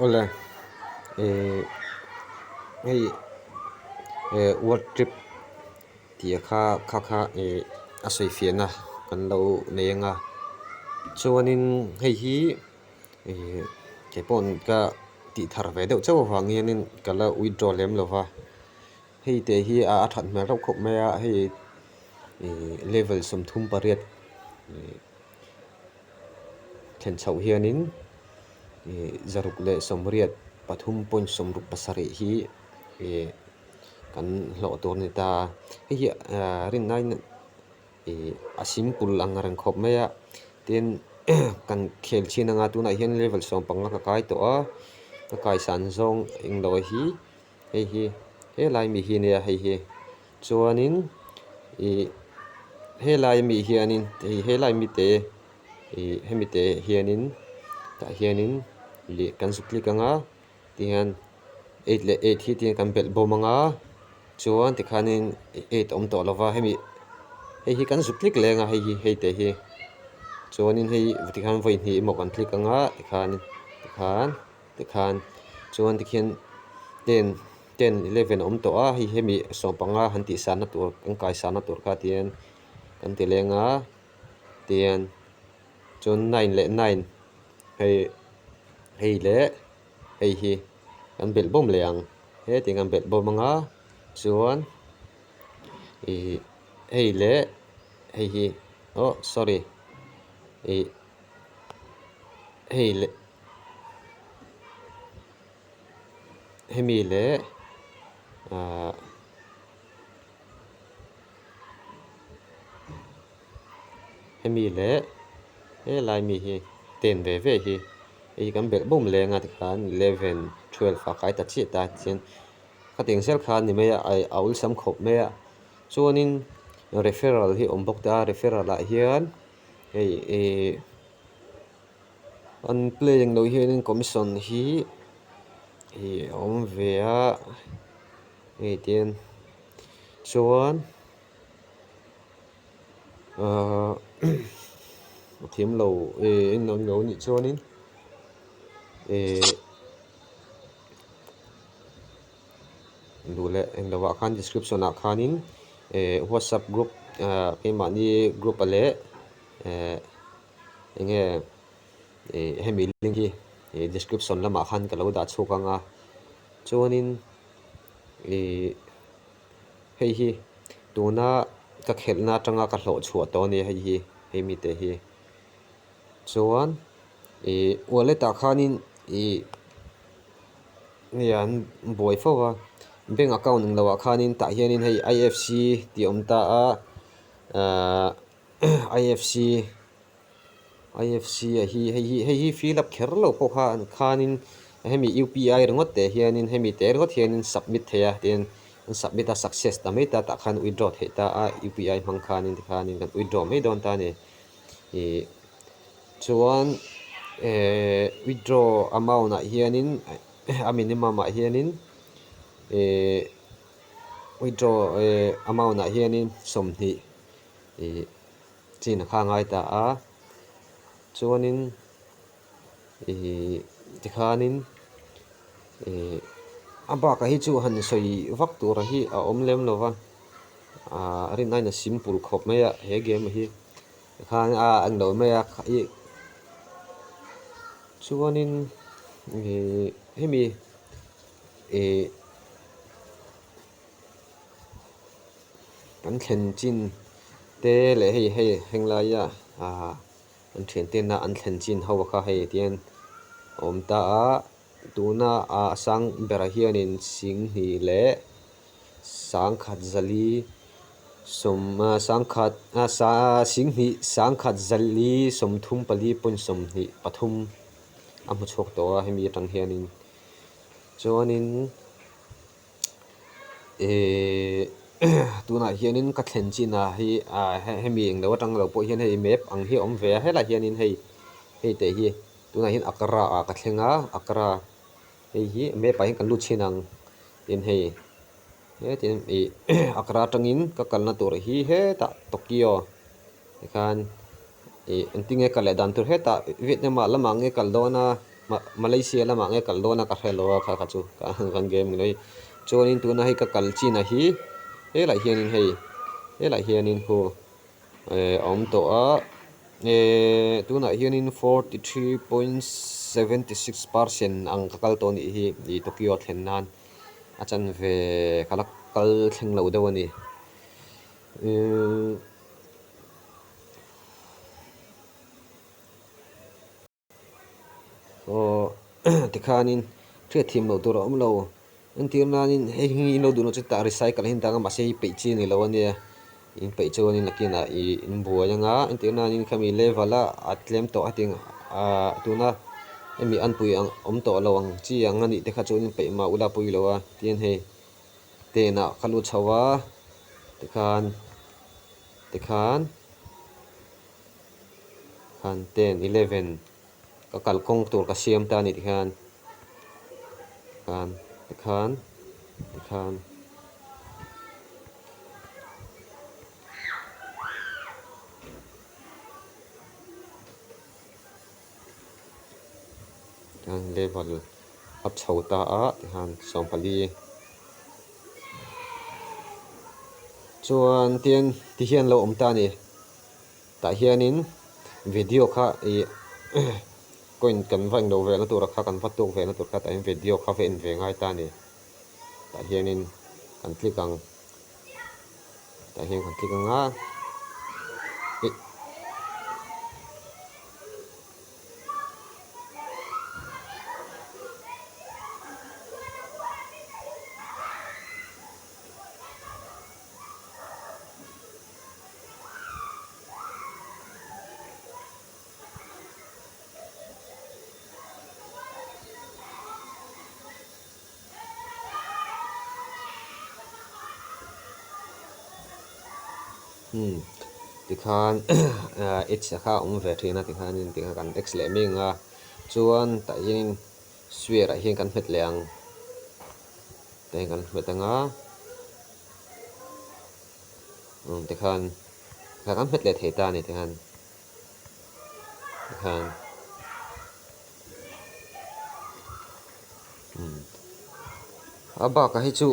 Hola, eh, hey, world trip thì kha asoi fiana kan lo nenga chuanin hei hi ke pon ka ti thar ve deuh chaw wangianin kala withdraw lem lova hei te hi a that hmel rauh khop mai a hei level som thum pariat thlen chho hianin zaruk le somriat pathum point somruk pasari hi kan hlo tur ni ta hi rin nai a simple angarang khop maya ten kan khel china nga tuna hian level som panga ka kai to a ka kai san zong eng lo hi he lai mi hi ne hei hi chuanin he lai mi hianin he lai mi te he mi te hianin ta hianin li kan su click anga tian 8 le 8 hi tian kan bel bomanga chuan tikhanin 8 om to lova hemi hei kan su click lenga hei te hi chuanin hei tikhan voi ni mo kan click anga tikhan chuan tikhian 10 11 om to a hemi sawpanga han ti sana tur kan kai sana tur kha tian kan ti lenga tian chuan 9 le 9 hei le hei hi kan bel bom leang he ti kan bel bomanga chuan hei le hei hi oh sorry hei le hemi le hemi le he lai mi hi ten ve hi hei kan bel bom lenga tikhan 11 12 fa kai ta chi ta chen ka teng sel khan ni me ai aul sam khop me chuanin referral hi ombok ta referral la hian hei an playing lo hian commission hi om ve a hei tian chuan thim lo in non lo ni chuanin dule eng lawa khan description a khanin whatsapp group ke mani group ale enge hemi link hi description lama khan ka lo da chukanga chuanin hei hi tuna ka khelna tanga ka hlo chhuat to ni hei mi te hi chuan wallet a khanin yan boy fowa bank account ng lawa khanin ta hianin hei IFC ti omta a IFC hei fill up kher lo pho khanin hemi UPI rongot te hianin hemi te rongot hianin submit theya ten submit a success ta mai ta khan withdraw the ta a UPI mang khanin kan withdraw mai don ta ne chuan withdraw amount a hianin a minimum a hianin withdraw amount a hianin somni chin kha ngai ta a chuanin tikhanin aba ka hi chu han soi vak tur hi a omlem lova rin nai na simple khop mai a he game hi khan ang lo mai a chuanin hemi kan thlen chin te le hei henglai ya an thlen te na an thlen chin ho kha hei tian om ta a tuna a sang bera hianin sing hi le sang khat zali som sang khat sing hi sang khat zali som thum pali pon som hi pathum amu chok to a hemi tang hianin chuanin tuna hianin ka thlen china hi hemi eng lo tang lo po hian hei map ang hi om ve hela hianin hei te hi tuna hin akra a ka thlenga akra hei hi map a hin kan lu chinang tin hei tin akra tangin ka kalna tur hi he ta Tokyo khan antinge kale dan tur he ta Vietnam lama nge kal dona Malaysia lama nge kal dona ka hello kha kha chu kan game noi chuanin tuna hei ka kal china hi helai hianin hei helai hianin hu om to a tuna hianin 43.76% ang kakal to ni hi i Tokyo thlennan achan ve khalak kal thleng lo dewani o tikhanin thre thim lo tur om lo an tirnanin he hi lo du no chita recycle hin tanga ma se pe chi ni lo ani in pe chuanin nakina i in buayanga an tirnanin khami levala atlem to ating a tuna emi an pui ang om to lawang chi ang ani te kha chuanin pe ma ula pui lo a tian he te na khalu chawa tikhan 10 11 ka kalkong tur ka siam ta ni tikhan tikhan level up chhota a tikhan sompali chuan tian ti hian lo om ta ni ta hianin video kha i coin kan vang do ve na tur kha kan vat tok ve na tur kha ta video kha ve in ve ngai ta ni ta hianin kan klikang ta hian kan klikang a tikhan it's kha ve thina tikhanin tikha kan text le minga chuan ta hian swear hian kan het leang te kan metanga tikhan kan het le theta ni tikhan aba ka hi chu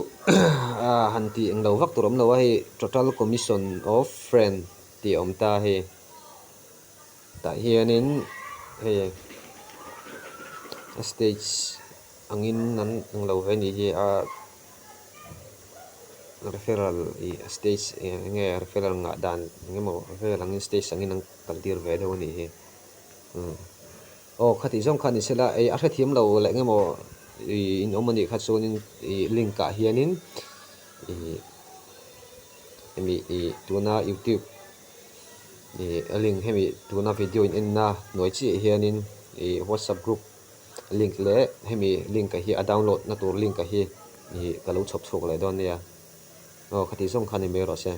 hanti englo vak turam lo hi total commission of friend ti omta hi ta hianin he stage angin nan englo ve ni hi a referral i stage nge referral nga dan nge mo referral angin stage angin ang kaltir ve do ni hi khati jong khani sela a the thiam lo le nge mo in omani kha chuanin link ka hianin i tuna YouTube link hemi tuna video in na noi chi hianin WhatsApp group link le hemi link ka hi a download na tur link ka hi kalo chhop chhok le don ya khati jong khani me ro se